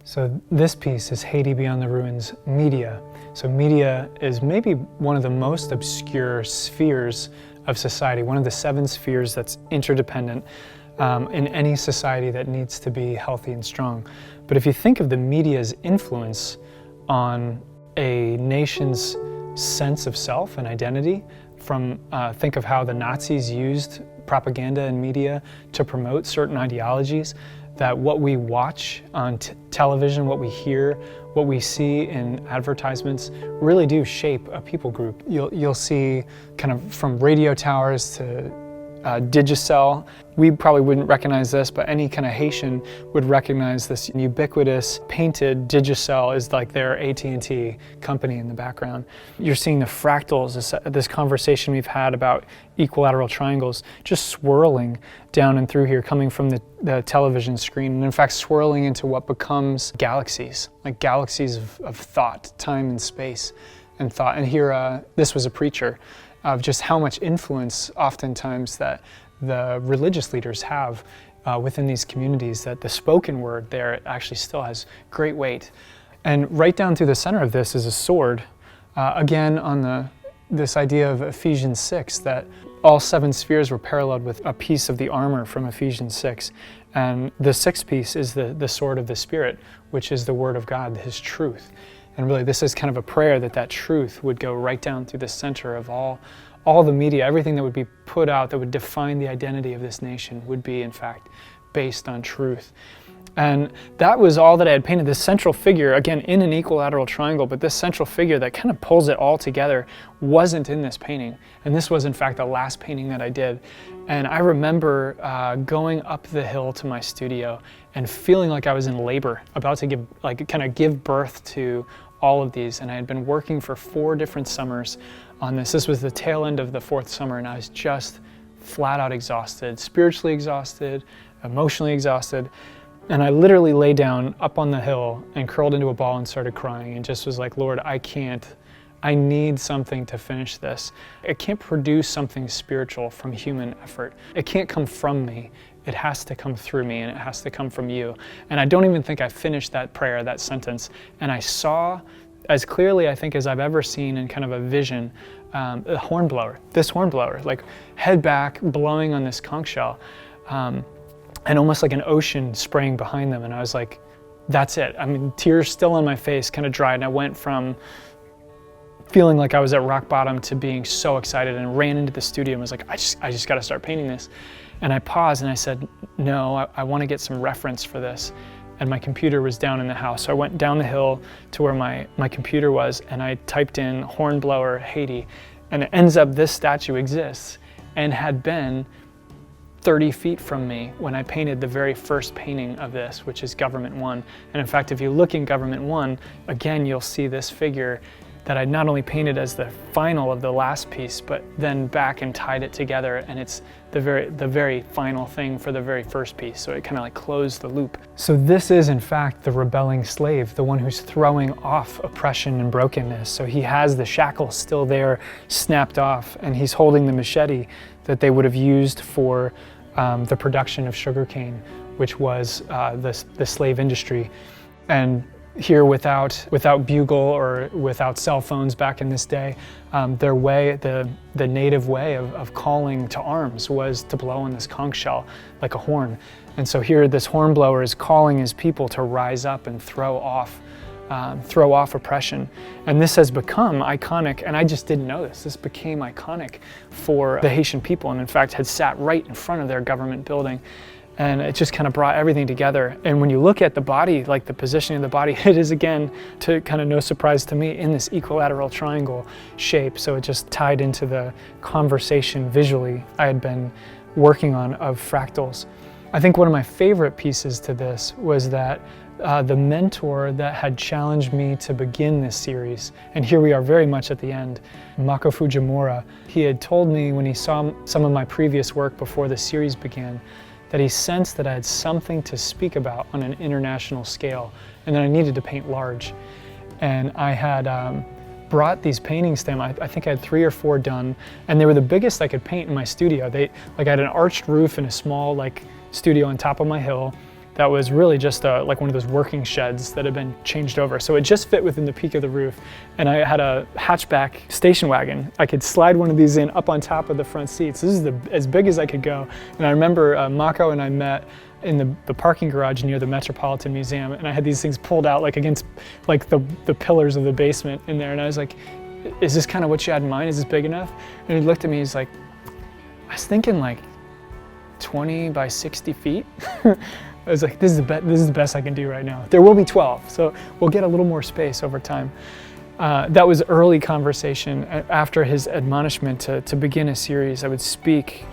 So this piece is Haiti Beyond the Ruins media. So media is maybe one of the most obscure spheres of society, one of the 7 spheres that's interdependent in any society that needs to be healthy and strong. But if you think of the media's influence on a nation's sense of self and identity, think of how the Nazis used propaganda and media to promote certain ideologies, that what we watch on television, what we hear, what we see in advertisements really do shape a people group. You'll see kind of from radio towers to Digicel. We probably wouldn't recognize this, but any kind of Haitian would recognize this ubiquitous painted Digicel is like their AT&T company in the background. You're seeing the fractals, this conversation we've had about equilateral triangles, just swirling down and through here, coming from the television screen, and in fact swirling into what becomes galaxies, like galaxies of thought, time and space and thought. And here, this was a preacher of just how much influence oftentimes that the religious leaders have within these communities, that the spoken word there actually still has great weight. And right down through the center of this is a sword, again on this idea of Ephesians 6, that all 7 spheres were paralleled with a piece of the armor from Ephesians 6. And the 6th piece is the sword of the Spirit, which is the word of God, His truth. And really this is kind of a prayer that truth would go right down through the center of all the media, everything that would be put out that would define the identity of this nation would be in fact based on truth. And that was all that I had painted, this central figure, again in an equilateral triangle, but this central figure that kind of pulls it all together wasn't in this painting. And this was in fact the last painting that I did. And I remember going up the hill to my studio and feeling like I was in labor, about to give birth to all of these. And I had been working for 4 different summers on this. This was the tail end of the 4th summer, and I was just flat out exhausted, spiritually exhausted, emotionally exhausted. And I literally lay down up on the hill and curled into a ball and started crying and just was like, Lord, I need something to finish this. It can't produce something spiritual from human effort. It can't come from me. It has to come through me, and it has to come from you. And I don't even think I finished that prayer, that sentence. And I saw, as clearly I think as I've ever seen in kind of a vision, a hornblower, this hornblower, like head back, blowing on this conch shell, and almost like an ocean spraying behind them. And I was like, that's it. I mean, tears still on my face, kind of dried. And I went from feeling like I was at rock bottom to being so excited, and ran into the studio and was like, I just got to start painting this. And I paused and I said, no, I want to get some reference for this. And my computer was down in the house. So I went down the hill to where my computer was, and I typed in hornblower Haiti. And it ends up this statue exists and had been 30 feet from me when I painted the very first painting of this, which is Government 1. And in fact, if you look in Government 1, again, you'll see this figure that I not only painted as the final of the last piece, but then back and tied it together, and it's the very final thing for the very first piece. So it kind of like closed the loop. So this is in fact the rebelling slave, the one who's throwing off oppression and brokenness. So he has the shackles still there, snapped off, and he's holding the machete that they would have used for the production of sugarcane, which was the slave industry. And here, without bugle or without cell phones back in this day, their way, the native way of calling to arms was to blow on this conch shell like a horn. And so here this hornblower is calling his people to rise up and throw off oppression. And this has become iconic, and I just didn't know this. This became iconic for the Haitian people, and in fact had sat right in front of their government building. And it just kind of brought everything together. And when you look at the body, like the positioning of the body, it is again, to kind of no surprise to me, in this equilateral triangle shape. So it just tied into the conversation visually I had been working on of fractals. I think one of my favorite pieces to this was that the mentor that had challenged me to begin this series, and here we are very much at the end, Mako Fujimura, he had told me when he saw some of my previous work before the series began, that he sensed that I had something to speak about on an international scale, and that I needed to paint large. And I had brought these paintings to him. I think I had 3 or 4 done, and they were the biggest I could paint in my studio. I had an arched roof in a small studio on top of my hill. that was really just like one of those working sheds that had been changed over. So it just fit within the peak of the roof. And I had a hatchback station wagon. I could slide one of these in up on top of the front seats. This is as big as I could go. And I remember Mako and I met in the parking garage near the Metropolitan Museum, and I had these things pulled out like against like the pillars of the basement in there, and I was like, is this kind of what you had in mind? Is this big enough? And he looked at me, he's like, I was thinking like 20 by 60 feet. I was like, this is the best I can do right now. There will be 12, so we'll get a little more space over time. That was early conversation. After his admonishment to begin a series, I would speak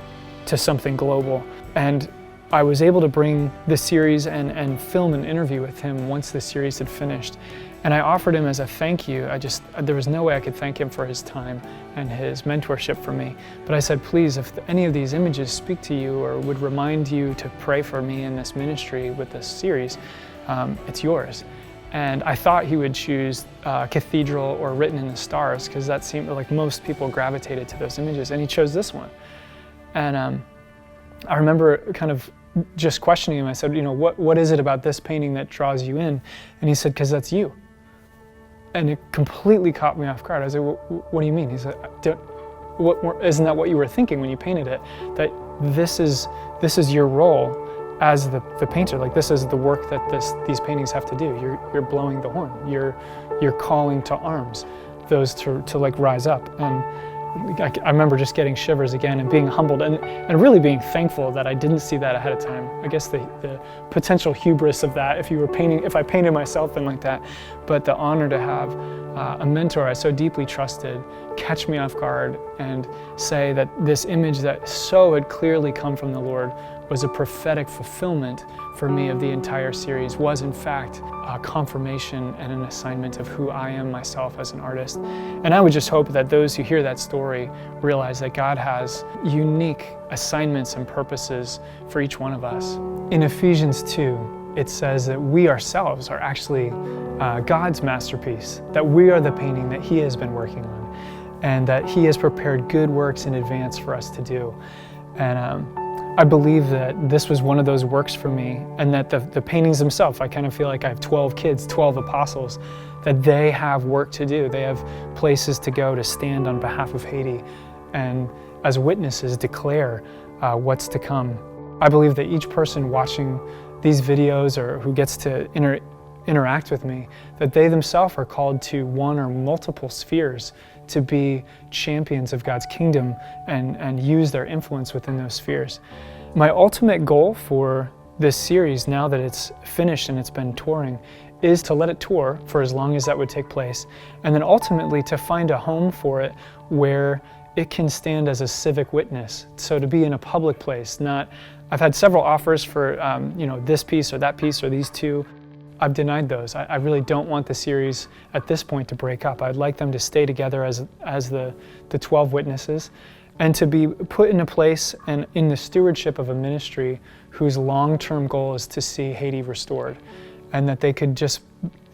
to something global. And I was able to bring the series and film an interview with him once the series had finished. And I offered him as a thank you. There was no way I could thank him for his time and his mentorship for me. But I said, please, if any of these images speak to you or would remind you to pray for me in this ministry with this series, it's yours. And I thought he would choose Cathedral or Written in the Stars, because that seemed like most people gravitated to those images, and he chose this one. And I remember kind of just questioning him. I said, what is it about this painting that draws you in? And he said, because that's you. And it completely caught me off guard. I was like, what do you mean? He said, isn't that what you were thinking when you painted it? That this is your role as the painter. Like, this is the work that these paintings have to do. You're blowing the horn. You're calling to arms those to like rise up. And I remember just getting shivers again and being humbled and really being thankful that I didn't see that ahead of time. I guess the potential hubris of that if I painted myself in like that, but the honor to have a mentor I so deeply trusted catch me off guard and say that this image that so had clearly come from the Lord was a prophetic fulfillment for me of the entire series, was in fact a confirmation and an assignment of who I am myself as an artist. And I would just hope that those who hear that story realize that God has unique assignments and purposes for each one of us. In Ephesians 2, it says that we ourselves are actually God's masterpiece, that we are the painting that He has been working on, and that He has prepared good works in advance for us to do. And I believe that this was one of those works for me, and that the paintings themselves, I kind of feel like I have 12 kids, 12 apostles, that they have work to do. They have places to go to stand on behalf of Haiti and as witnesses declare what's to come. I believe that each person watching these videos or who gets to interact with me, that they themselves are called to one or multiple spheres to be champions of God's kingdom and use their influence within those spheres. My ultimate goal for this series, now that it's finished and it's been touring, is to let it tour for as long as that would take place, and then ultimately to find a home for it where it can stand as a civic witness. So to be in a public place, I've had several offers for this piece or that piece or these two. I've denied those. I really don't want the series at this point to break up. I'd like them to stay together as the 12 witnesses, and to be put in a place and in the stewardship of a ministry whose long-term goal is to see Haiti restored, and that they could just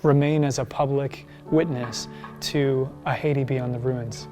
remain as a public witness to a Haiti beyond the ruins.